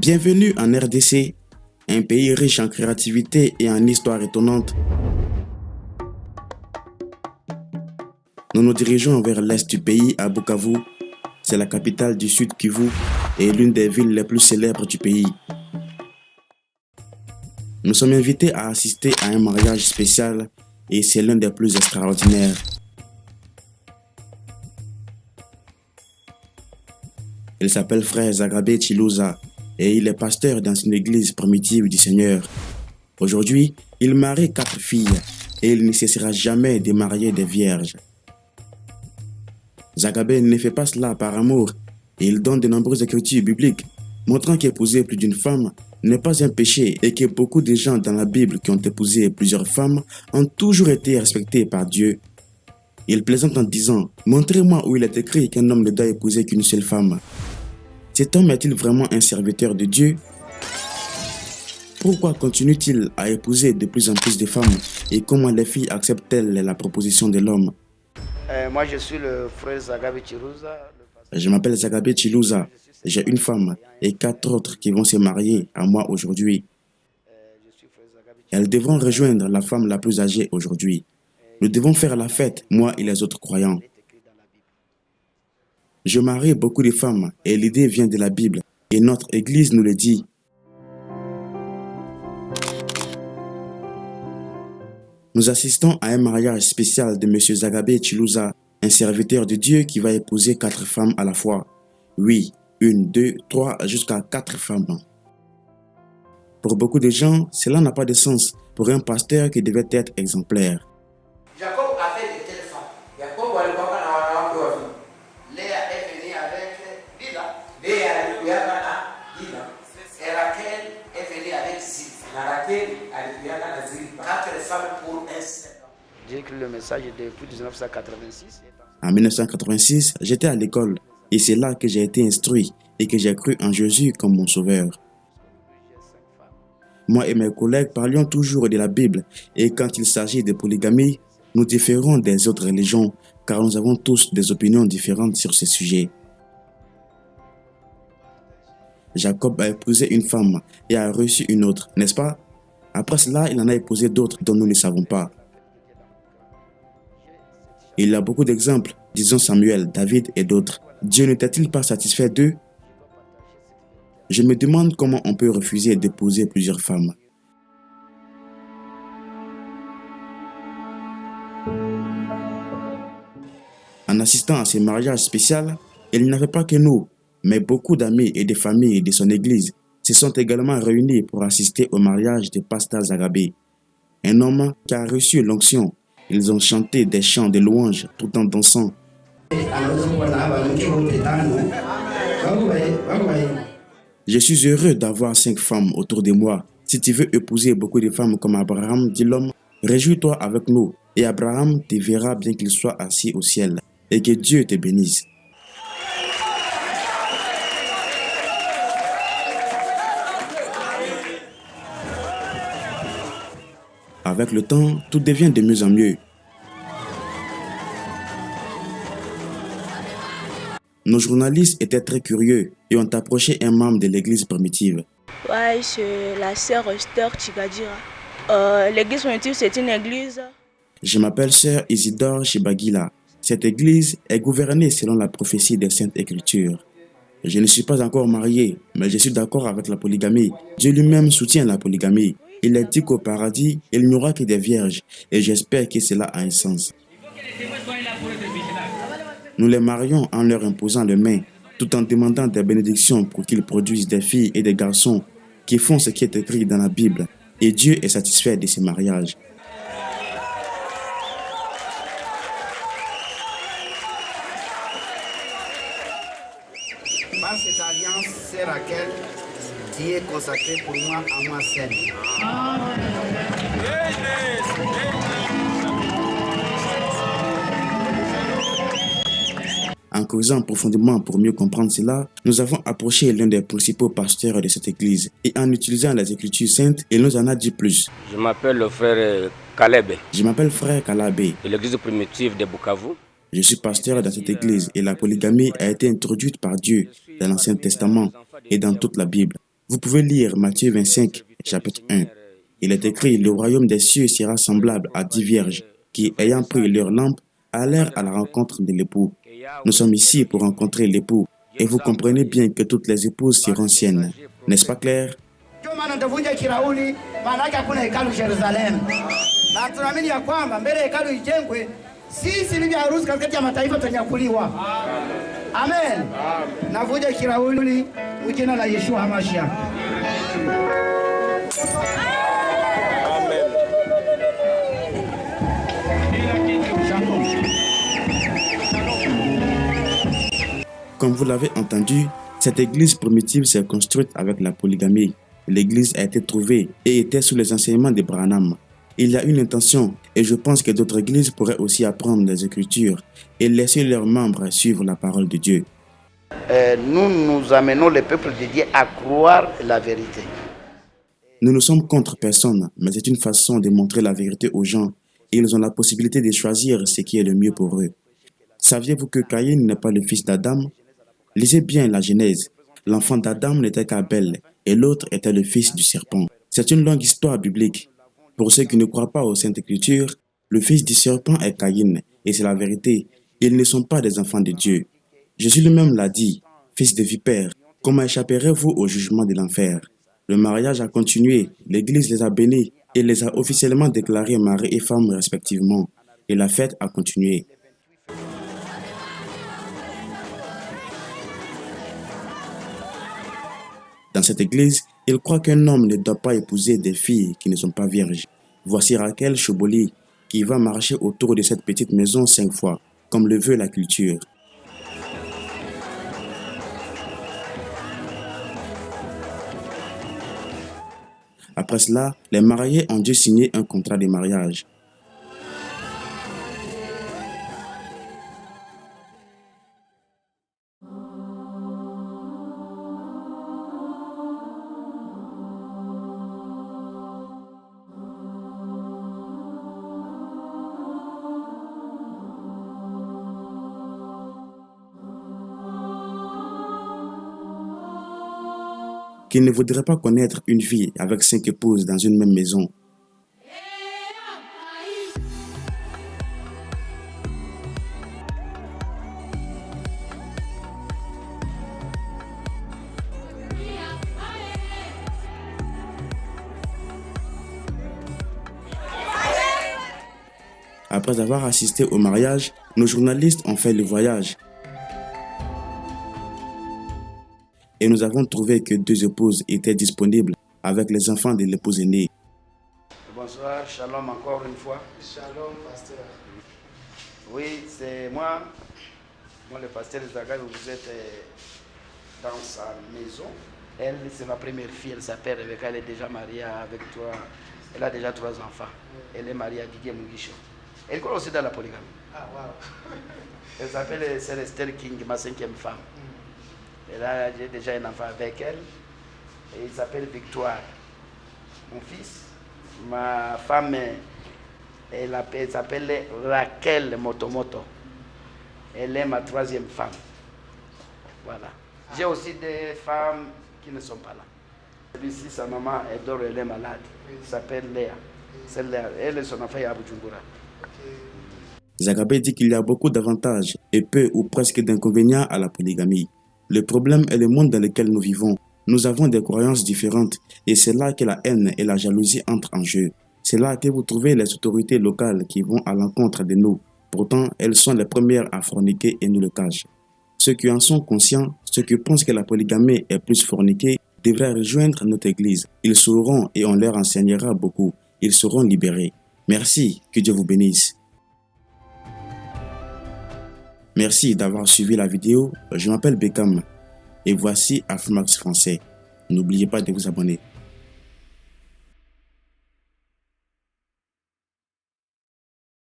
Bienvenue en RDC, un pays riche en créativité et en histoire étonnante. Nous nous dirigeons vers l'est du pays, à Bukavu. C'est la capitale du Sud Kivu et l'une des villes les plus célèbres du pays. Nous sommes invités à assister à un mariage spécial et c'est l'un des plus extraordinaires. Il s'appelle Frère Zagabé Chiluza et il est pasteur dans une église primitive du Seigneur. Aujourd'hui, il marie 4 filles et il ne cessera jamais de marier des vierges. Zagabé ne fait pas cela par amour et il donne de nombreuses écritures bibliques montrant qu'épouser plus d'une femme n'est pas un péché et que beaucoup de gens dans la Bible qui ont épousé plusieurs femmes ont toujours été respectés par Dieu. Il plaisante en disant « Montrez-moi où il est écrit qu'un homme ne doit épouser qu'une seule femme. » Cet homme est-il vraiment un serviteur de Dieu? Pourquoi continue-t-il à épouser de plus en plus de femmes et comment les filles acceptent-elles la proposition de l'homme? Moi, je suis le frère Zagabé Chiluza. Je m'appelle Zagabé Chiluza. J'ai une femme et 4 autres qui vont se marier à moi aujourd'hui. Elles devront rejoindre la femme la plus âgée aujourd'hui. Nous devons faire la fête, moi et les autres croyants. Je marie beaucoup de femmes et l'idée vient de la Bible et notre Église nous le dit. Nous assistons à un mariage spécial de M. Zagabé Chiluza, un serviteur de Dieu qui va épouser 4 femmes à la fois. Oui, 1, 2, 3, jusqu'à 4 femmes. Pour beaucoup de gens, cela n'a pas de sens pour un pasteur qui devait être exemplaire. Jacob a fait de telles femmes. Jacob a le papa Léa est venue avec Dina. Léa a Dina. Et Rachel est venue avec Zilpa. Rachel a Zilpa. 4 femmes pour un seul homme. J'ai écrit le message depuis 1986. En 1986, j'étais à l'école et c'est là que j'ai été instruit et que j'ai cru en Jésus comme mon sauveur. Moi et mes collègues parlions toujours de la Bible et quand il s'agit de polygamie, nous différons des autres religions car nous avons tous des opinions différentes sur ce sujet. Jacob a épousé une femme et a reçu une autre, n'est-ce pas? Après cela, il en a épousé d'autres dont nous ne savons pas. Il y a beaucoup d'exemples, disons Samuel, David et d'autres. Dieu n'était-il pas satisfait d'eux? Je me demande comment on peut refuser d'épouser plusieurs femmes. En assistant à ce mariage spécial, il n'y avait pas que nous, mais beaucoup d'amis et de familles de son église se sont également réunis pour assister au mariage de Pasteur Zagabé, un homme qui a reçu l'onction. Ils ont chanté des chants de louanges tout en dansant. Je suis heureux d'avoir 5 femmes autour de moi. Si tu veux épouser beaucoup de femmes comme Abraham, dit l'homme, réjouis-toi avec nous. Et Abraham te verra bien qu'il soit assis au ciel. Et que Dieu te bénisse. Avec le temps, tout devient de mieux en mieux. Nos journalistes étaient très curieux et ont approché un membre de l'église primitive. Ouais, c'est la sœur Esther Chibadira. L'église primitive, c'est une église. Je m'appelle sœur Isidore Chibagila. Cette église est gouvernée selon la prophétie des Saintes Écritures. Je ne suis pas encore marié, mais je suis d'accord avec la polygamie. Dieu lui-même soutient la polygamie. Il a dit qu'au paradis, il n'y aura que des vierges et j'espère que cela a un sens. Nous les marions en leur imposant les mains, tout en demandant des bénédictions pour qu'ils produisent des filles et des garçons qui font ce qui est écrit dans la Bible. Et Dieu est satisfait de ces mariages. Par cette alliance, c'est Rachel qui est consacrée pour moi à moi seul. En causant profondément pour mieux comprendre cela, nous avons approché l'un des principaux pasteurs de cette église et en utilisant les Écritures saintes, il nous en a dit plus. Je m'appelle le frère Caleb. Je m'appelle frère Calabé. De l'église primitive de Bukavu. Je suis pasteur dans cette église et la polygamie a été introduite par Dieu dans l'Ancien Testament et dans toute la Bible. Vous pouvez lire Matthieu 25, chapitre 1. Il est écrit, le royaume des cieux sera semblable à 10 vierges qui, ayant pris leur lampe, allèrent à la rencontre de l'époux. Nous sommes ici pour rencontrer l'époux et vous comprenez bien que toutes les épouses seront siennes. N'est-ce pas clair? Ndio maana nitavunja kirauli, maana yake hakuna hekalu Yerusalemu. Na tunaamini ya kwamba mbele hekalu ijengwe, sisi bibi harusi katikati ya mataifa tutanyakuliwa. Amen. Navunja kirauli kwa jina la Yeshua HaMashiach. Comme vous l'avez entendu, cette église primitive s'est construite avec la polygamie. L'église a été trouvée et était sous les enseignements de Branham. Il y a une intention et je pense que d'autres églises pourraient aussi apprendre les Écritures et laisser leurs membres suivre la parole de Dieu. Nous amenons le peuple de Dieu à croire la vérité. Nous ne sommes contre personne, mais c'est une façon de montrer la vérité aux gens et ils ont la possibilité de choisir ce qui est le mieux pour eux. Saviez-vous que Caïn n'est pas le fils d'Adam? Lisez bien la Genèse. L'enfant d'Adam n'était qu'Abel et l'autre était le fils du serpent. C'est une longue histoire biblique. Pour ceux qui ne croient pas aux Saintes Écritures, le fils du serpent est Caïn et c'est la vérité. Ils ne sont pas des enfants de Dieu. Jésus lui-même l'a dit, fils de vipère, comment échapperez-vous au jugement de l'enfer? Le mariage a continué, l'Église les a bénis et les a officiellement déclarés mari et femme respectivement. Et la fête a continué. Dans cette église, ils croient qu'un homme ne doit pas épouser des filles qui ne sont pas vierges. Voici Raquel Choboli qui va marcher autour de cette petite maison 5 fois, comme le veut la culture. Après cela, les mariés ont dû signer un contrat de mariage. Qui ne voudrait pas connaître une fille avec 5 épouses dans une même maison. Après avoir assisté au mariage, nos journalistes ont fait le voyage. Et nous avons trouvé que 2 épouses étaient disponibles avec les enfants de l'épouse aînée. Bonsoir, shalom encore une fois. Shalom, pasteur. Oui, c'est moi. Moi, le pasteur Zagabe, vous êtes dans sa maison. Elle, c'est ma première fille, elle s'appelle Rebecca, elle est déjà mariée avec toi. Elle a déjà 3 enfants. Elle est mariée à Didier Mugisho. Elle croit aussi dans la polygamie. Ah, wow. Elle s'appelle Célestine King, ma 5e femme. Et là, j'ai déjà un enfant avec elle. Et il s'appelle Victoire. Mon fils, ma femme, elle s'appelle Raquel Motomoto. Elle est ma 3e femme. Voilà. J'ai aussi des femmes qui ne sont pas là. Celui-ci, sa maman, elle dort, elle est malade. Elle s'appelle Léa. C'est Léa. Elle et son enfant est à Bujumbura. Zagabe dit qu'il y a beaucoup d'avantages et peu ou presque d'inconvénients à la polygamie. Le problème est le monde dans lequel nous vivons. Nous avons des croyances différentes et c'est là que la haine et la jalousie entrent en jeu. C'est là que vous trouvez les autorités locales qui vont à l'encontre de nous. Pourtant, elles sont les premières à forniquer et nous le cachent. Ceux qui en sont conscients, ceux qui pensent que la polygamie est plus forniquée, devraient rejoindre notre église. Ils sauront et on leur enseignera beaucoup. Ils seront libérés. Merci, que Dieu vous bénisse. Merci d'avoir suivi la vidéo. Je m'appelle Beckham et voici Afmax Français. N'oubliez pas de vous abonner.